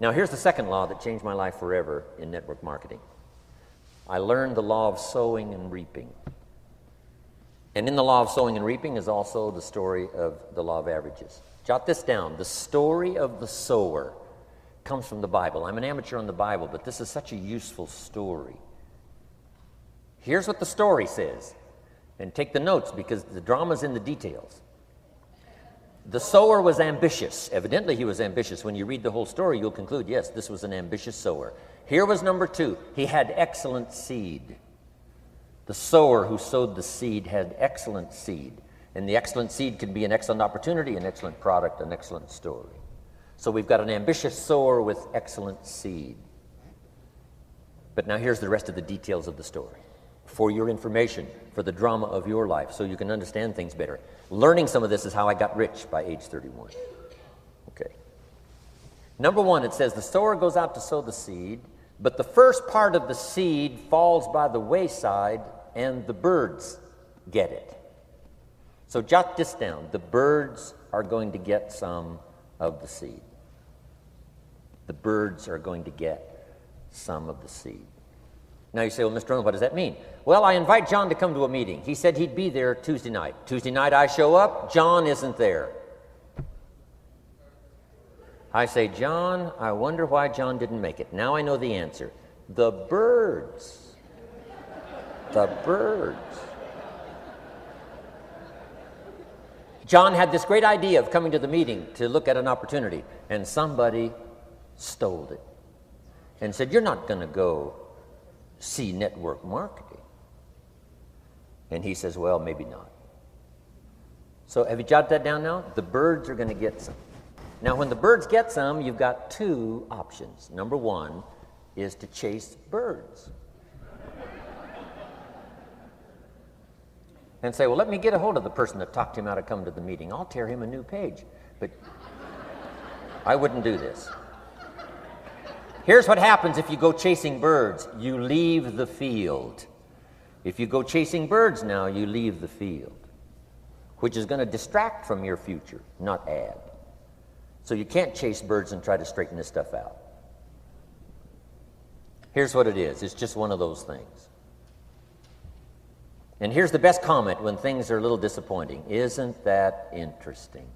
Now, here's the second law that changed my life forever in network marketing. I learned the law of sowing and reaping. And in the law of sowing and reaping is also the story of the law of averages. Jot this down. The story of the sower comes from the Bible. I'm an amateur on the Bible, but this is such a useful story. Here's what the story says. And take the notes because the drama's in the details. The sower was ambitious. Evidently, he was ambitious. When you read the whole story, you'll conclude, yes, this was an ambitious sower. Here was number two. He had excellent seed. The sower who sowed the seed had excellent seed. And the excellent seed can be an excellent opportunity, an excellent product, an excellent story. So we've got an ambitious sower with excellent seed. But now here's the rest of the details of the story. For your information, for the drama of your life, so you can understand things better. Learning some of this is how I got rich by age 31. Okay. Number one, it says the sower goes out to sow the seed, but the first part of the seed falls by the wayside and the birds get it. So jot this down. The birds are going to get some of the seed. The birds are going to get some of the seed. Now you say, well, Mr. Rohn, what does that mean? Well, I invite John to come to a meeting. He said he'd be there Tuesday night. Tuesday night I show up, John isn't there. I say, John, I wonder why John didn't make it. Now I know the answer. The birds. The birds. John had this great idea of coming to the meeting to look at an opportunity, and somebody stole it and said, you're not going to go see network marketing. And he says, well, maybe not. So have you jotted that down now? The birds are going to get some. Now, when the birds get some, you've got two options. Number one is to chase birds. And say, well, let me get a hold of the person that talked him out of coming to the meeting. I'll tear him a new page. But I wouldn't do this. Here's what happens if you go chasing birds. You leave the field. If you go chasing birds now, you leave the field, which is going to distract from your future, not add. So you can't chase birds and try to straighten this stuff out. Here's what it is. It's just one of those things. And here's the best comment when things are a little disappointing. Isn't that interesting?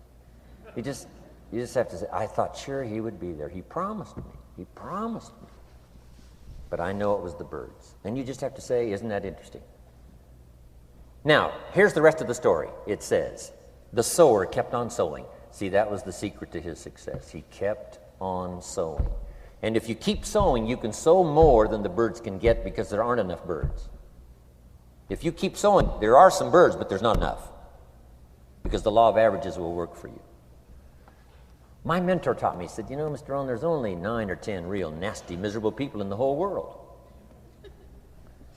You just have to say, I thought sure he would be there. He promised me. He promised me. But I know it was the birds. And you just have to say, isn't that interesting? Now, here's the rest of the story. It says, the sower kept on sowing. See, that was the secret to his success. He kept on sowing. And if you keep sowing, you can sow more than the birds can get because there aren't enough birds. If you keep sowing, there are some birds, but there's not enough because the law of averages will work for you. My mentor taught me, he said, you know, Mr. Rohn, there's only 9 or 10 real nasty, miserable people in the whole world.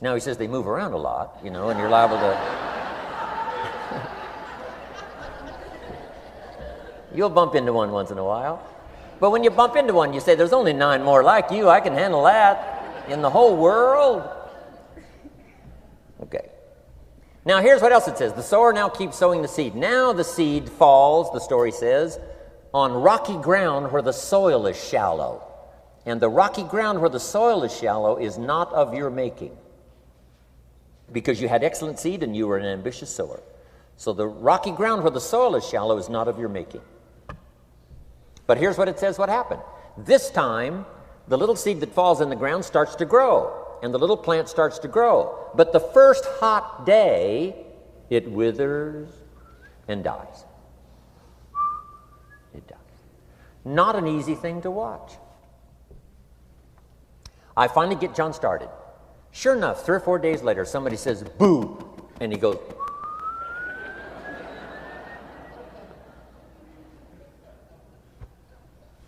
Now he says they move around a lot, you know, and you're liable to... You'll bump into one once in a while. But when you bump into one, you say, there's only 9 more like you. I can handle that in the whole world. Okay. Now here's what else it says. The sower now keeps sowing the seed. Now the seed falls, the story says, on rocky ground where the soil is shallow. And the rocky ground where the soil is shallow is not of your making, because you had excellent seed and you were an ambitious sower. So the rocky ground where the soil is shallow is not of your making. But here's what it says what happened. This time, the little seed that falls in the ground starts to grow, and the little plant starts to grow. But the first hot day, it withers and dies. It dies. Not an easy thing to watch. I finally get John started. Sure enough, 3 or 4 days later, somebody says, boo, and he goes,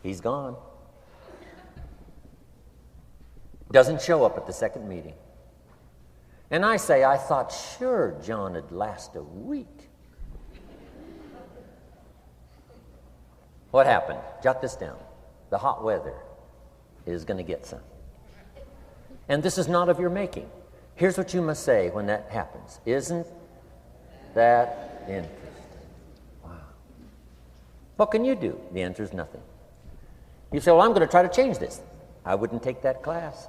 he's gone. Doesn't show up at the second meeting. And I say, I thought sure John would last a week. What happened? Jot this down. The hot weather is going to get some. And this is not of your making. Here's what you must say when that happens. Isn't that interesting? Wow. What can you do? The answer is nothing. You say, well, I'm going to try to change this. I wouldn't take that class.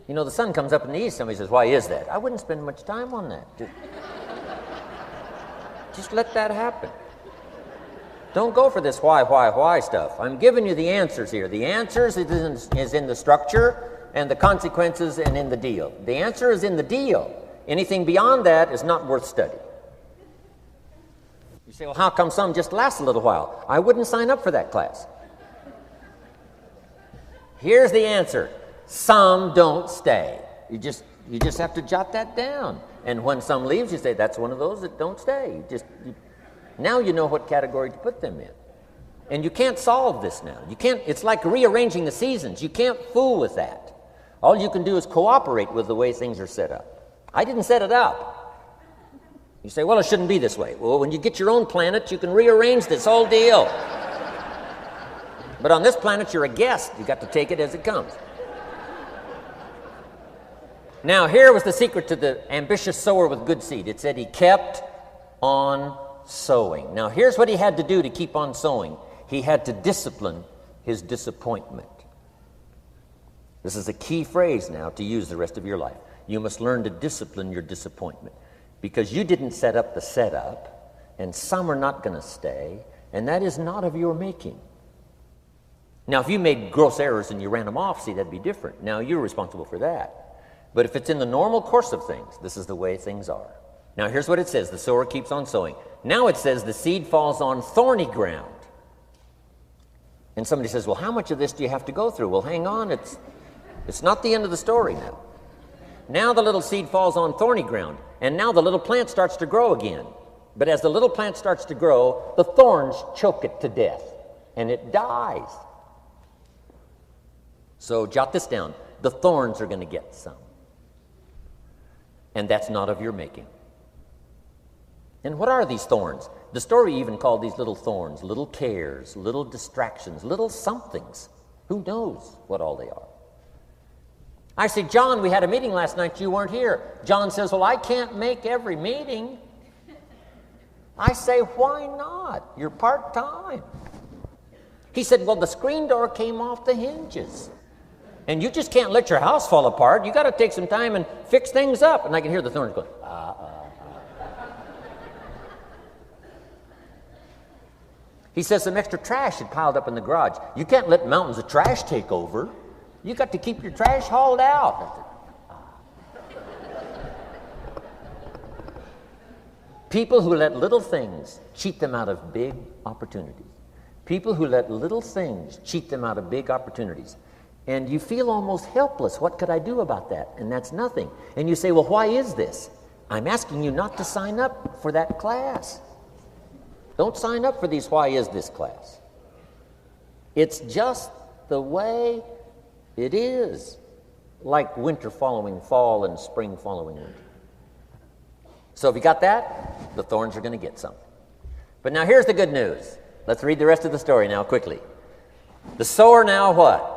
You know, the sun comes up in the east. Somebody says, why is that? I wouldn't spend much time on that. Just let that happen. Don't go for this why stuff. I'm giving you the answers here. The answers is in the structure and the consequences and in the deal. The answer is in the deal. Anything beyond that is not worth study. You say, well, how come some just last a little while? I wouldn't sign up for that class. Here's the answer. Some don't stay. You just have to jot that down. And when some leaves, you say, that's one of those that don't stay. Now you know what category to put them in. And you can't solve this now. You can't. It's like rearranging the seasons. You can't fool with that. All you can do is cooperate with the way things are set up. I didn't set it up. You say, well, it shouldn't be this way. Well, when you get your own planet, you can rearrange this whole deal. But on this planet, you're a guest. You got to take it as it comes. Now, here was the secret to the ambitious sower with good seed. It said he kept on sowing. Now, here's what he had to do to keep on sowing. He had to discipline his disappointment. This is a key phrase now to use the rest of your life. You must learn to discipline your disappointment, because you didn't set up the setup, and some are not going to stay, and that is not of your making. Now, if you made gross errors and you ran them off, see, that'd be different. Now, you're responsible for that. But if it's in the normal course of things, this is the way things are. Now, here's what it says. The sower keeps on sowing. Now it says the seed falls on thorny ground. And somebody says, well, how much of this do you have to go through? Well, hang on. It's not the end of the story now. Now the little seed falls on thorny ground. And now the little plant starts to grow again. But as the little plant starts to grow, the thorns choke it to death. And it dies. So jot this down. The thorns are going to get some. And that's not of your making. And what are these thorns? The story even called these little thorns, little cares, little distractions, little somethings. Who knows what all they are? I say, John, we had a meeting last night. You weren't here. John says, well, I can't make every meeting. I say, why not? You're part-time. He said, well, the screen door came off the hinges. And you just can't let your house fall apart. You got to take some time and fix things up. And I can hear the thorns going, He says some extra trash had piled up in the garage. You can't let mountains of trash take over. You got to keep your trash hauled out. People who let little things cheat them out of big opportunities. People who let little things cheat them out of big opportunities. And you feel almost helpless. What could I do about that? And that's nothing. And you say, well, why is this? I'm asking you not to sign up for that class. Don't sign up for these why is this class. It's just the way it is. Like winter following fall and spring following winter. So if you got that, the thorns are going to get some. But now here's the good news. Let's read the rest of the story now quickly. The sower now what?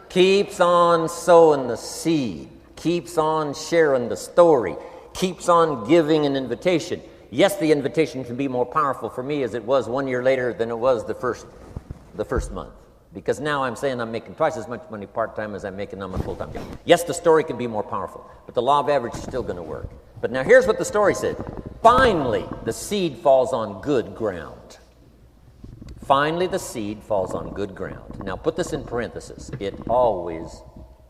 Keeps on sowing the seed, keeps on sharing the story, keeps on giving an invitation. Yes, the invitation can be more powerful for me as it was 1 year later than it was the first month. Because now I'm saying I'm making twice as much money part-time as I'm making on my full-time job. Yes, the story can be more powerful, but the law of average is still going to work. But now here's what the story said. Finally, the seed falls on good ground. Finally, the seed falls on good ground. Now, put this in parentheses. It always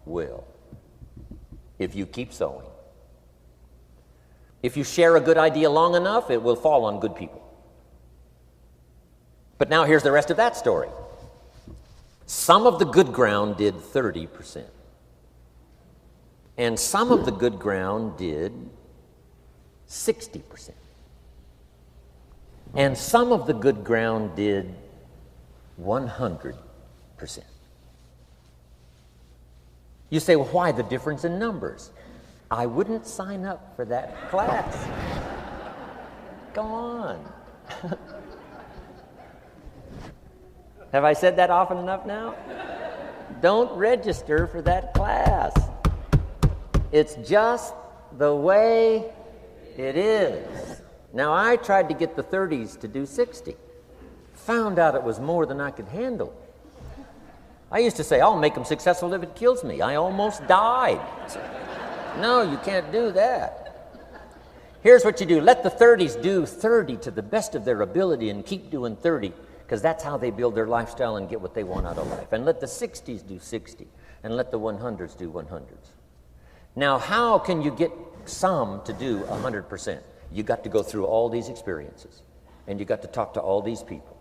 will, if you keep sowing. If you share a good idea long enough, it will fall on good people. But now here's the rest of that story. Some of the good ground did 30%. And some of the good ground did 60%. And some of the good ground did 100%. You say, well, why the difference in numbers? I wouldn't sign up for that class. Come on. Have I said that often enough now? Don't register for that class. It's just the way it is. Now, I tried to get the 30s to do 60. found out it was more than I could handle. I used to say, I'll make them successful if it kills me. I almost died. No, you can't do that. Here's what you do. Let the 30s do 30 to the best of their ability and keep doing 30, because that's how they build their lifestyle and get what they want out of life. And let the 60s do 60, and let the 100s do 100s. Now, how can you get some to do 100%? You got to go through all these experiences, and you got to talk to all these people.